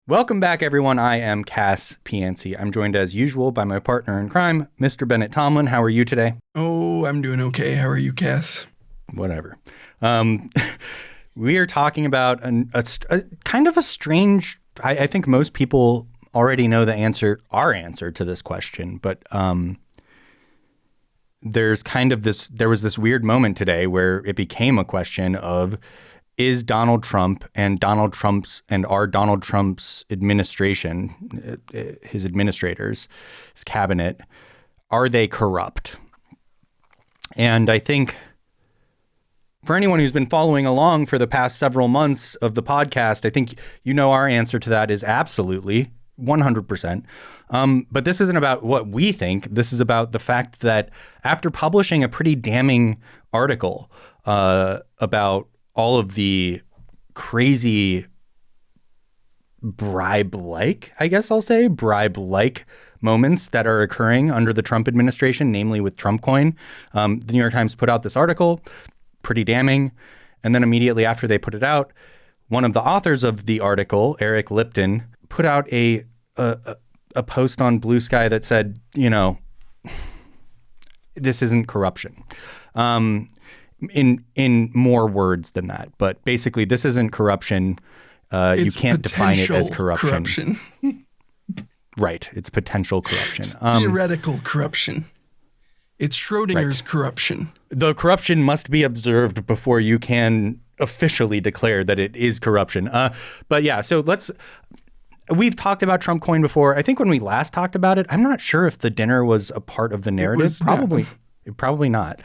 Welcome back, everyone. I am Cas Piancey. I'm joined as usual by my partner in crime, Mr. Bennett Tomlin. How are you today? Oh, I'm doing okay. How are you, Cass? Whatever. We are talking about a kind of a strange, I think most people already know our answer to this question, but there was this weird moment today where it became a question of, is Donald Trump and Donald Trump's administration, his administrators, his cabinet, are they corrupt? And I think for anyone who's been following along for the past several months of the podcast, I think you know our answer to that is absolutely 100%. But this isn't about what we think. This is about the fact that after publishing a pretty damning article about all of the crazy bribe-like moments that are occurring under the Trump administration, namely with Trumpcoin. The New York Times put out this article, pretty damning. And then immediately after they put it out, one of the authors of the article, Eric Lipton, put out a post on Blue Sky that said, this isn't corruption. In more words than that, but basically this isn't corruption. You can't define it as corruption. Right. It's potential corruption. It's theoretical corruption. It's Schrodinger's corruption. The corruption must be observed before you can officially declare that it is corruption. But yeah, so we've talked about Trumpcoin before. I think when we last talked about it, I'm not sure if the dinner was a part of the narrative. Probably not.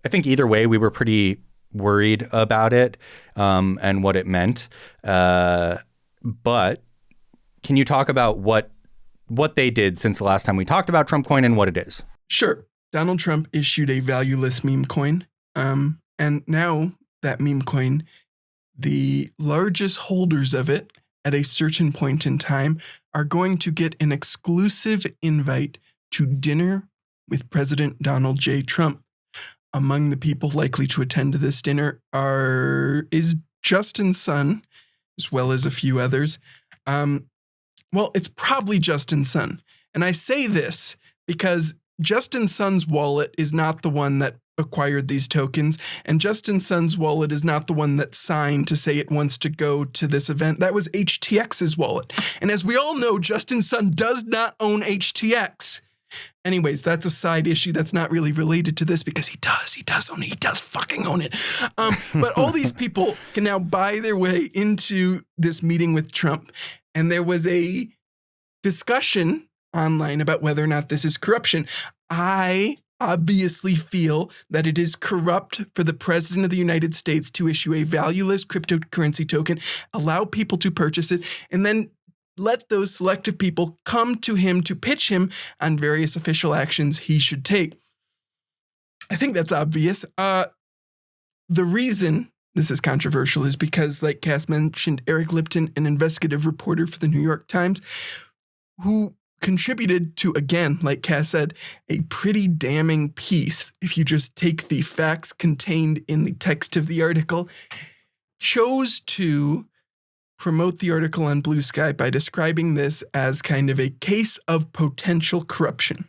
I think either way, we were pretty worried about it and what it meant. But can you talk about what they did since the last time we talked about Trumpcoin and what it is? Sure. Donald Trump issued a valueless meme coin. And now that meme coin, the largest holders of it at a certain point in time are going to get an exclusive invite to dinner with President Donald J. Trump. Among the people likely to attend to this dinner is Justin Sun, as well as a few others. It's probably Justin Sun. And I say this because Justin Sun's wallet is not the one that acquired these tokens, and Justin Sun's wallet is not the one that signed to say it wants to go to this event. That was HTX's wallet. And as we all know, Justin Sun does not own HTX. Anyways, that's a side issue that's not really related to this because he does own it. He does fucking own it. But all these people can now buy their way into this meeting with Trump. And there was a discussion online about whether or not this is corruption. I obviously feel that it is corrupt for the president of the United States to issue a valueless cryptocurrency token, allow people to purchase it, and then let those selective people come to him to pitch him on various official actions he should take. I think that's obvious. The reason this is controversial is because, like Cass mentioned, Eric Lipton, an investigative reporter for the New York Times, who contributed to, again, like Cass said, a pretty damning piece, if you just take the facts contained in the text of the article, chose to promote the article on Blue Sky by describing this as kind of a case of potential corruption.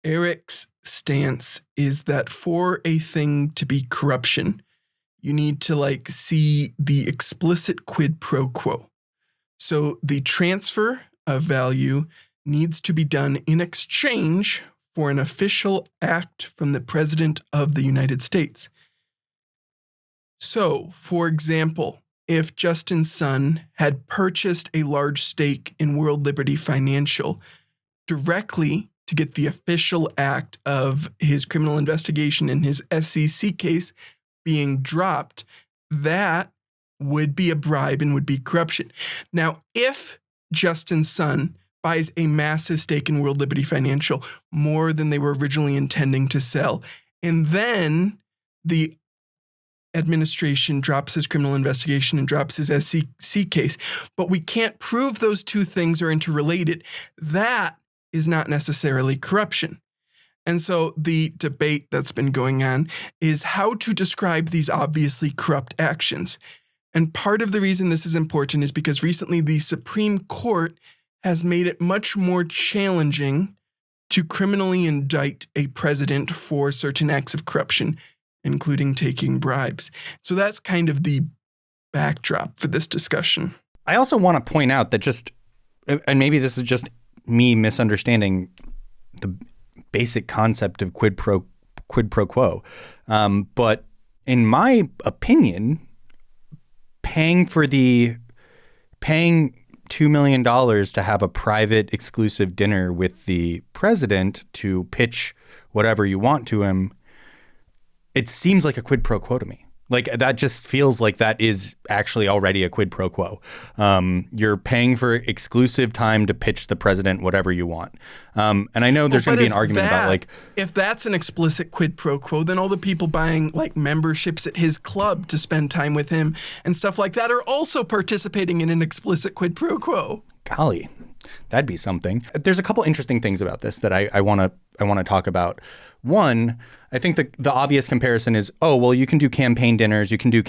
Eric's stance is that for a thing to be corruption, you need to see the explicit quid pro quo. So the transfer of value needs to be done in exchange for an official act from the President of the United States. So, for example, if Justin Sun had purchased a large stake in World Liberty Financial directly to get the official act of his criminal investigation in his SEC case being dropped, that would be a bribe and would be corruption. Now, if Justin Sun buys a massive stake in World Liberty Financial, more than they were originally intending to sell, and then the administration drops his criminal investigation and drops his SEC case, but we can't prove those two things are interrelated, that is not necessarily corruption. And so the debate that's been going on is how to describe these obviously corrupt actions. And part of the reason this is important is because recently the Supreme Court has made it much more challenging to criminally indict a president for certain acts of corruption, including taking bribes. So that's kind of the backdrop for this discussion. I also want to point out that and maybe this is just me misunderstanding the basic concept of quid pro quo. But in my opinion, paying $2 million to have a private exclusive dinner with the president to pitch whatever you want to him, it seems like a quid pro quo to me. Like, that just feels like that is actually already a quid pro quo. You're paying for exclusive time to pitch the president whatever you want. And I know there's going to be an argument about, like, if that's an explicit quid pro quo, then all the people buying like memberships at his club to spend time with him and stuff like that are also participating in an explicit quid pro quo. Golly, that'd be something. There's a couple interesting things about this that I want to talk about. One, I think the obvious comparison is, oh, well, you can do campaign dinners, you can do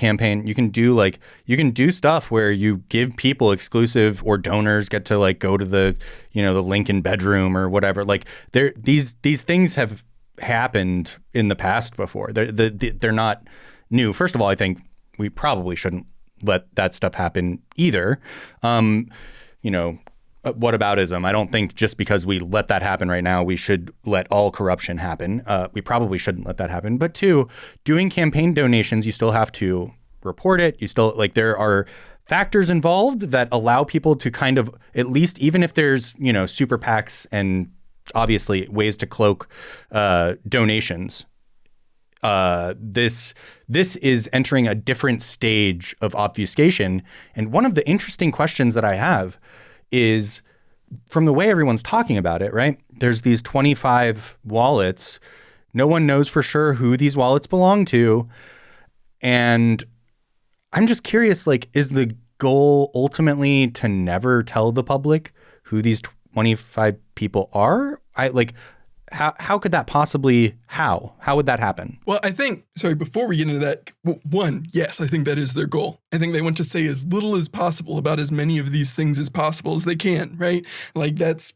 stuff where you give people exclusive, or donors get to like go to the Lincoln bedroom or whatever. Like, these things have happened in the past before. They're not new. First of all, I think we probably shouldn't let that stuff happen either. Whataboutism. I don't think just because we let that happen right now, we should let all corruption happen. We probably shouldn't let that happen. But two, doing campaign donations, you still have to report it. You still, like, there are factors involved that allow people to kind of, at least, even if there's, super PACs and obviously ways to cloak donations. This is entering a different stage of obfuscation. And one of the interesting questions that I have is, from the way everyone's talking about it, right? There's these 25 wallets. No one knows for sure who these wallets belong to. And I'm just curious, like, is the goal ultimately to never tell the public who these 25 people are? How could that possibly, how would that happen? Well, I think, before we get into that, one, yes, I think that is their goal. I think they want to say as little as possible about as many of these things as possible as they can, right? Like, that's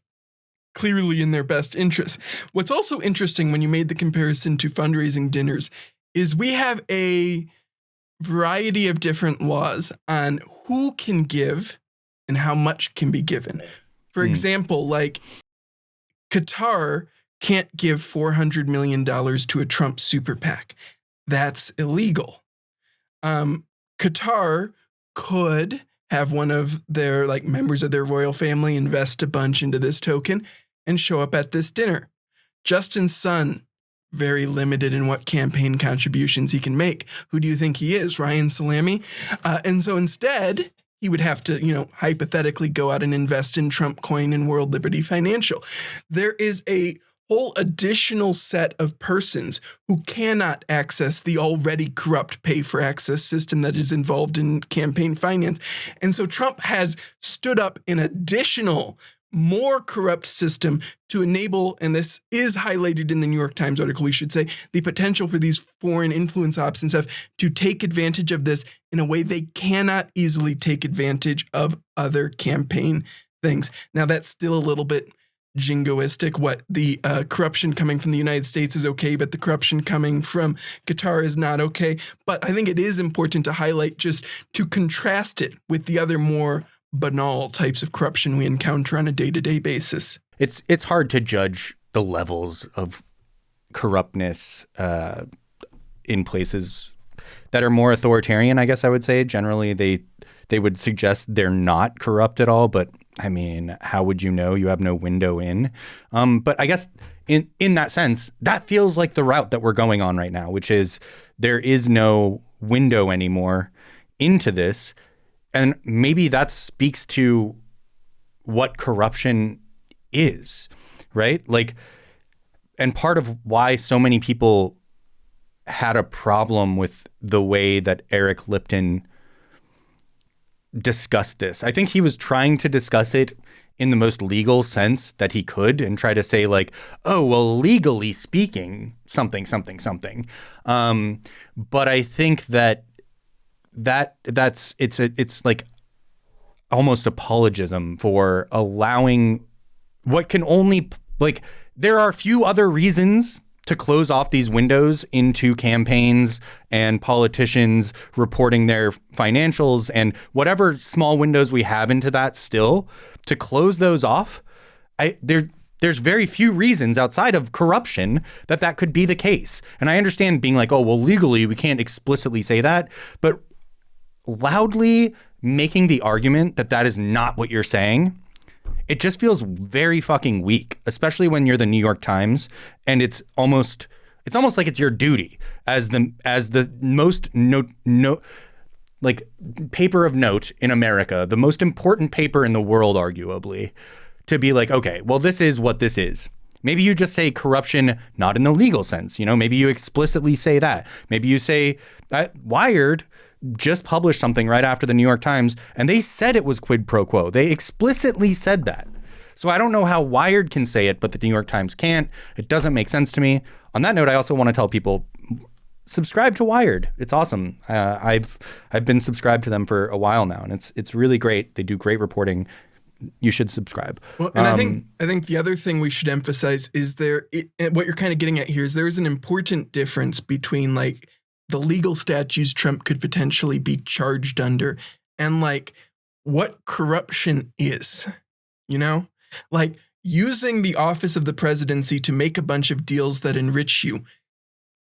clearly in their best interest. What's also interesting when you made the comparison to fundraising dinners is we have a variety of different laws on who can give and how much can be given. For example, like, Qatar can't give $400 million to a Trump super PAC. That's illegal. Qatar could have one of their members of their royal family invest a bunch into this token and show up at this dinner. Justin's son, very limited in what campaign contributions he can make. Who do you think he is? Ryan Salami? And so instead, he would have to, hypothetically go out and invest in Trumpcoin and World Liberty Financial. There is a whole additional set of persons who cannot access the already corrupt pay-for-access system that is involved in campaign finance. And so Trump has stood up an additional, more corrupt system to enable, and this is highlighted in the New York Times article, we should say, the potential for these foreign influence ops and stuff to take advantage of this in a way they cannot easily take advantage of other campaign things. Now, that's still a little bit jingoistic. What the corruption coming from the United States is okay, but the corruption coming from Qatar is not okay. But I think it is important to highlight, just to contrast it with the other more banal types of corruption we encounter on a day-to-day basis. It's hard to judge the levels of corruptness in places that are more authoritarian, I guess I would say. Generally, they would suggest they're not corrupt at all, but I mean, how would you know? You have no window in. But I guess in that sense, that feels like the route that we're going on right now, which is there is no window anymore into this. And maybe that speaks to what corruption is, right? Like, and part of why so many people had a problem with the way that Eric Lipton discussed this. I think he was trying to discuss it in the most legal sense that he could and try to say, like, oh, well, legally speaking, something. But I think that it's like almost apologism for allowing what can only, like, there are few other reasons to close off these windows into campaigns and politicians reporting their financials and whatever small windows we have into that still, to close those off. There's very few reasons outside of corruption that could be the case. And I understand being like, oh, well, legally we can't explicitly say that, but loudly making the argument that is not what you're saying, it just feels very fucking weak, especially when you're the New York Times, and it's almost like it's your duty as the most like paper of note in America, the most important paper in the world, arguably, to be like, okay, well, this is what this is. Maybe you just say corruption, not in the legal sense. You know, maybe you explicitly say that. Maybe you say that Wired just published something right after the New York Times, and they said it was quid pro quo. They explicitly said that. So I don't know how Wired can say it, but the New York Times can't. It doesn't make sense to me. On that note, I also want to tell people, subscribe to Wired. It's awesome. I've been subscribed to them for a while now, and it's really great. They do great reporting. You should subscribe. Well, and I think the other thing we should emphasize is what you're kind of getting at here is there's an important difference between like the legal statutes Trump could potentially be charged under and like what corruption is, you know, like using the office of the presidency to make a bunch of deals that enrich you,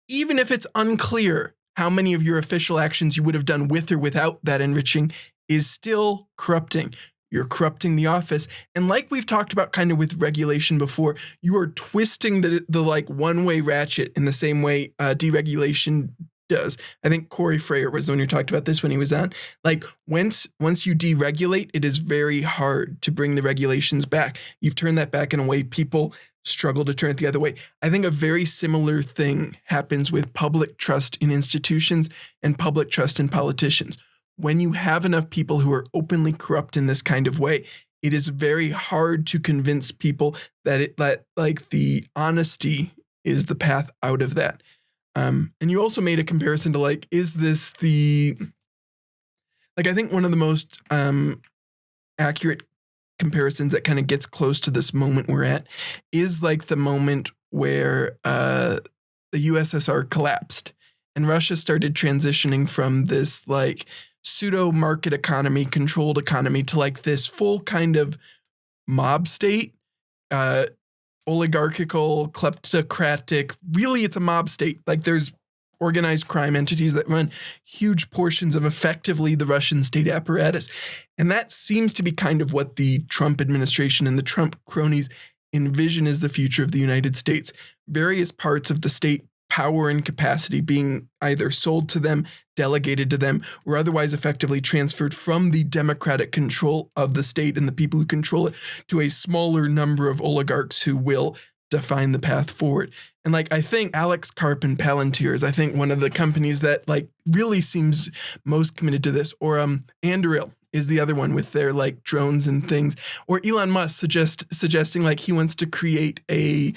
even if it's unclear how many of your official actions you would have done with or without that enriching, is still corrupting. You're corrupting the office. And like we've talked about kind of with regulation before, you are twisting the like one-way ratchet in the same way deregulation does. I think Corey Frayer was the one who talked about this when he was on. Like once you deregulate, it is very hard to bring the regulations back. You've turned that back in a way people struggle to turn it the other way. I think a very similar thing happens with public trust in institutions and public trust in politicians. When you have enough people who are openly corrupt in this kind of way, it is very hard to convince people that the honesty is the path out of that. And you also made a comparison to like, is this I think one of the most accurate comparisons that kind of gets close to this moment we're at is like the moment where the USSR collapsed and Russia started transitioning from this like pseudo market economy, controlled economy to like this full kind of mob state, oligarchical, kleptocratic. Really, it's a mob state. Like there's organized crime entities that run huge portions of effectively the Russian state apparatus. And that seems to be kind of what the Trump administration and the Trump cronies envision as the future of the United States. Various parts of the state power and capacity being either sold to them, delegated to them, or otherwise effectively transferred from the democratic control of the state and the people who control it to a smaller number of oligarchs who will define the path forward. And like, I think Alex Karp and Palantir is, I think, one of the companies that like really seems most committed to this, or Anduril is the other one with their like drones and things, or Elon Musk suggesting like he wants to create a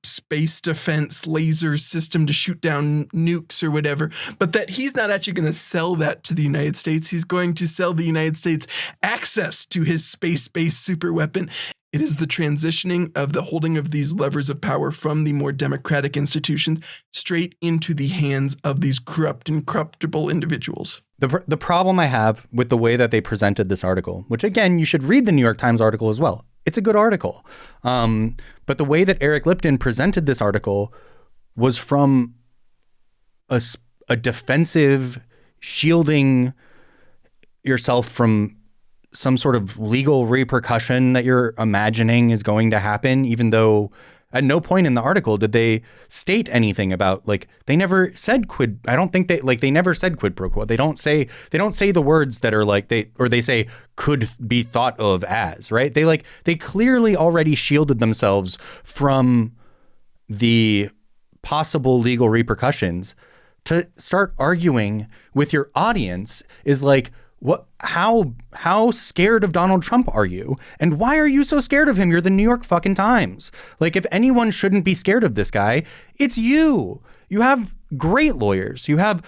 space defense laser system to shoot down nukes or whatever, but that he's not actually going to sell that to the United States. He's going to sell the United States access to his space-based super weapon. It is the transitioning of the holding of these levers of power from the more democratic institutions straight into the hands of these corrupt and corruptible individuals. The problem I have with the way that they presented this article, which again, you should read the New York Times article as well. It's a good article. But the way that Eric Lipton presented this article was from a defensive, shielding yourself from some sort of legal repercussion that you're imagining is going to happen, even though at no point in the article did they state anything about, like, they never said quid. I don't think they never said quid pro quo. They don't say the words that are like they say could be thought of as, right? They clearly already shielded themselves from the possible legal repercussions. To start arguing with your audience is like, how scared of Donald Trump are you? And why are you so scared of him? You're the New York fucking Times. Like, if anyone shouldn't be scared of this guy, it's you. You have great lawyers. You have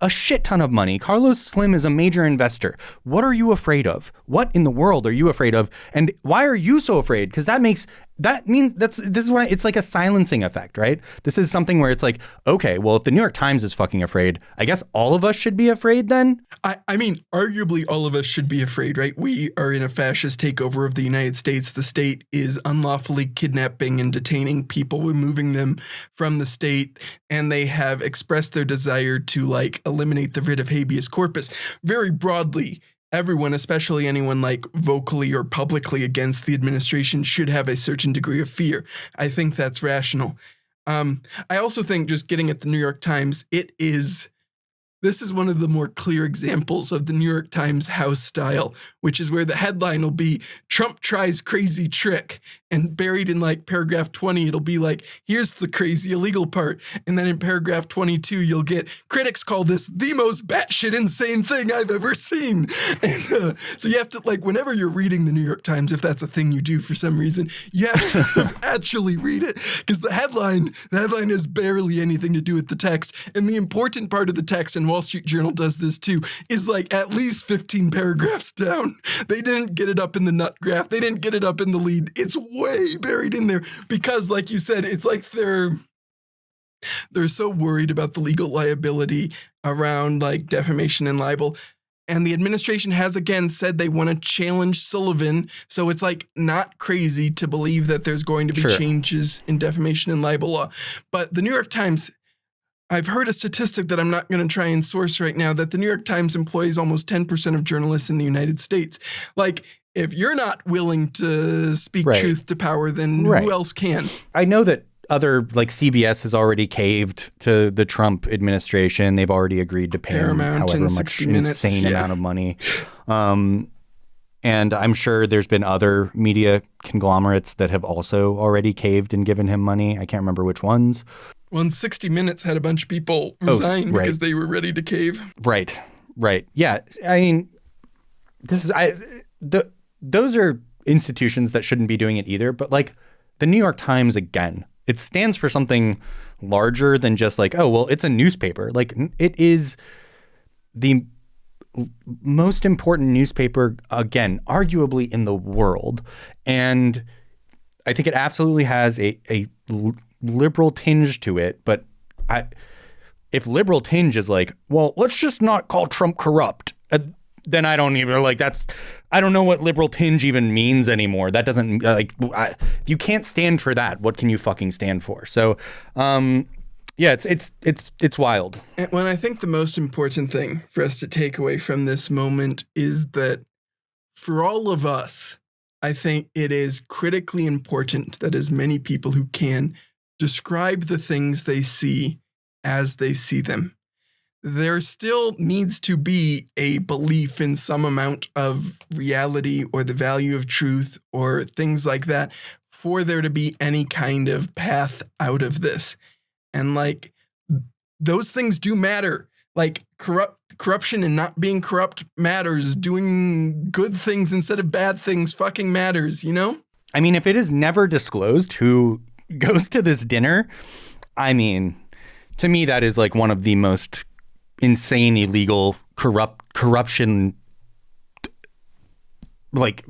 a shit ton of money. Carlos Slim is a major investor. What are you afraid of? What in the world are you afraid of? And why are you so afraid? Because this is what it's like a silencing effect, right? This is something where it's like, okay, well, if the New York Times is fucking afraid, I guess all of us should be afraid then? I mean, arguably all of us should be afraid, right? We are in a fascist takeover of the United States. The state is unlawfully kidnapping and detaining people, removing them from the state, and they have expressed their desire to like eliminate the writ of habeas corpus. Very broadly, everyone, especially anyone like vocally or publicly against the administration, should have a certain degree of fear. I think that's rational. I also think, just getting at the New York Times, this is one of the more clear examples of the New York Times house style, which is where the headline will be Trump tries crazy trick, and buried in like paragraph 20, it'll be like, here's the crazy illegal part. And then in paragraph 22, you'll get critics call this the most batshit insane thing I've ever seen. And so you have to, like, whenever you're reading the New York Times, if that's a thing you do for some reason, you have to actually read it, because the headline has barely anything to do with the text. And the important part of the text, and Wall Street Journal does this too, is like at least 15 paragraphs down. They didn't get it up in the nut graph. They didn't get it up in the lead. It's way buried in there because, like you said, it's like they're so worried about the legal liability around like defamation and libel. And the administration has again said they want to challenge Sullivan. So it's like not crazy to believe that there's going to be changes in defamation and libel law. But the New York Times, I've heard a statistic that I'm not going to try and source right now, that the New York Times employs almost 10% of journalists in the United States. Like, if you're not willing to speak truth to power, then who else can? I know that other, like CBS has already caved to the Trump administration. They've already agreed to pay Paramount him however much insane amount of money. And I'm sure there's been other media conglomerates that have also already caved and given him money. I can't remember which ones. Well, in 60 Minutes had a bunch of people resign because they were ready to cave. Right. Yeah. I mean, those are institutions that shouldn't be doing it either. But like the New York Times, again, it stands for something larger than just like, oh, well, it's a newspaper. Like, it is the most important newspaper, again, arguably in the world. And I think it absolutely has a liberal tinge to it. But if liberal tinge is like, well, let's just not call Trump corrupt, then I don't even I don't know what liberal tinge even means anymore. That doesn't you can't stand for that. What can you fucking stand for? So, yeah, it's wild. And when I think the most important thing for us to take away from this moment is that for all of us, I think it is critically important that as many people who can describe the things they see as they see them. There still needs to be a belief in some amount of reality or the value of truth or things like that for there to be any kind of path out of this. And like, those things do matter. Like corruption and not being corrupt matters. Doing good things instead of bad things fucking matters, you know? I mean, if it is never disclosed who goes to this dinner, I mean, to me, that is like one of the most insane, illegal, corruption. Like,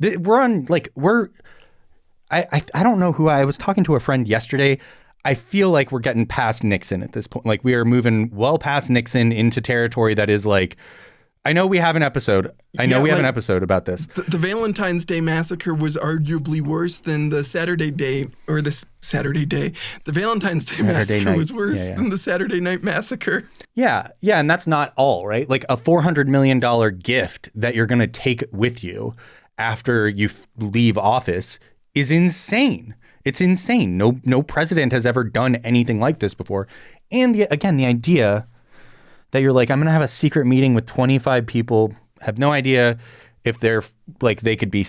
we're on, like, I don't know who I was talking to a friend yesterday. I feel like we're getting past Nixon at this point. Like, we are moving well past Nixon into territory that is like, I know we have an episode. We have an episode about this. The Valentine's Day massacre was arguably worse than the Saturday Day, or the Saturday Day. The Valentine's Day massacre was worse than the Saturday Night Massacre. Yeah, and that's not all, right? Like a $400 million gift that you're going to take with you after you leave office is insane. It's insane. No president has ever done anything like this before. And again, the idea that you're like, I'm going to have a secret meeting with 25 people, have no idea if they're like, they could be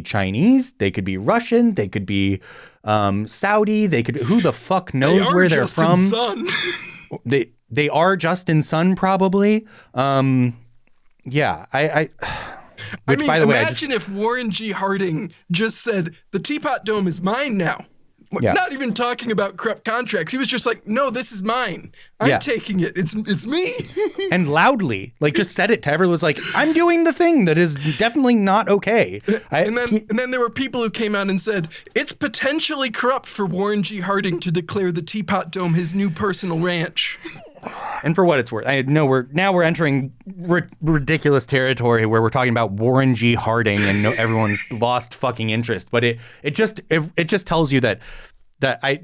Chinese, they could be Russian, they could be Saudi, who the fuck knows where they're from? Sun. They are Justin's son, probably. Yeah, Which, by the way, imagine if Warren G. Harding just said, the Teapot Dome is mine now. Yeah. Not even talking about corrupt contracts. He was just like, no, this is mine. I'm taking it. It's me. And loudly, like just said it to everyone, was like, I'm doing the thing that is definitely not okay. And then there were people who came out and said, it's potentially corrupt for Warren G. Harding to declare the Teapot Dome his new personal ranch. And for what it's worth, I know we're entering ridiculous territory where we're talking about Warren G. Harding and everyone's lost fucking interest. But it just tells you that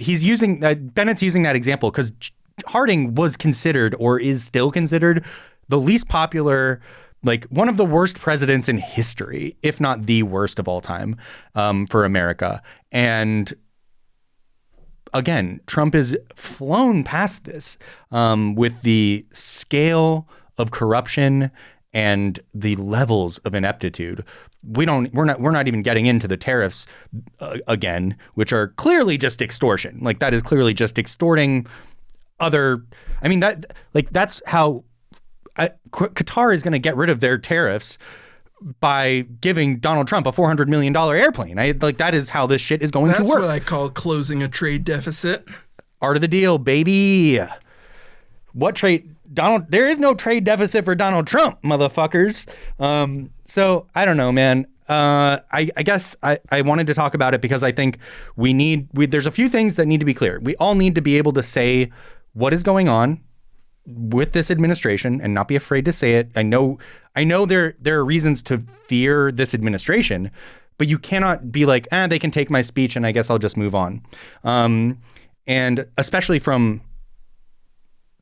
he's using Bennett's using that example because Harding was considered, or is still considered, the least popular, like one of the worst presidents in history, if not the worst of all time, for America. And again, Trump has flown past this with the scale of corruption and the levels of ineptitude. We're not even getting into the tariffs again, which are clearly just extortion. Like that is clearly just extorting other. I mean that's how Qatar is going to get rid of their tariffs, by giving Donald Trump a $400 million airplane. That is how this shit is going to work. That's what I call closing a trade deficit. Art of the deal, baby. What trade? There is no trade deficit for Donald Trump, motherfuckers. So I don't know, man. I guess I wanted to talk about it because I think there's a few things that need to be clear. We all need to be able to say what is going on with this administration and not be afraid to say it. I know there are reasons to fear this administration, but you cannot be like, they can take my speech and I guess I'll just move on. And especially from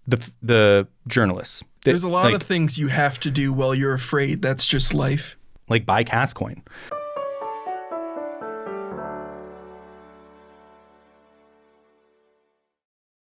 the journalists. There's a lot of things you have to do while you're afraid. That's just life. Like buy Cas Coin.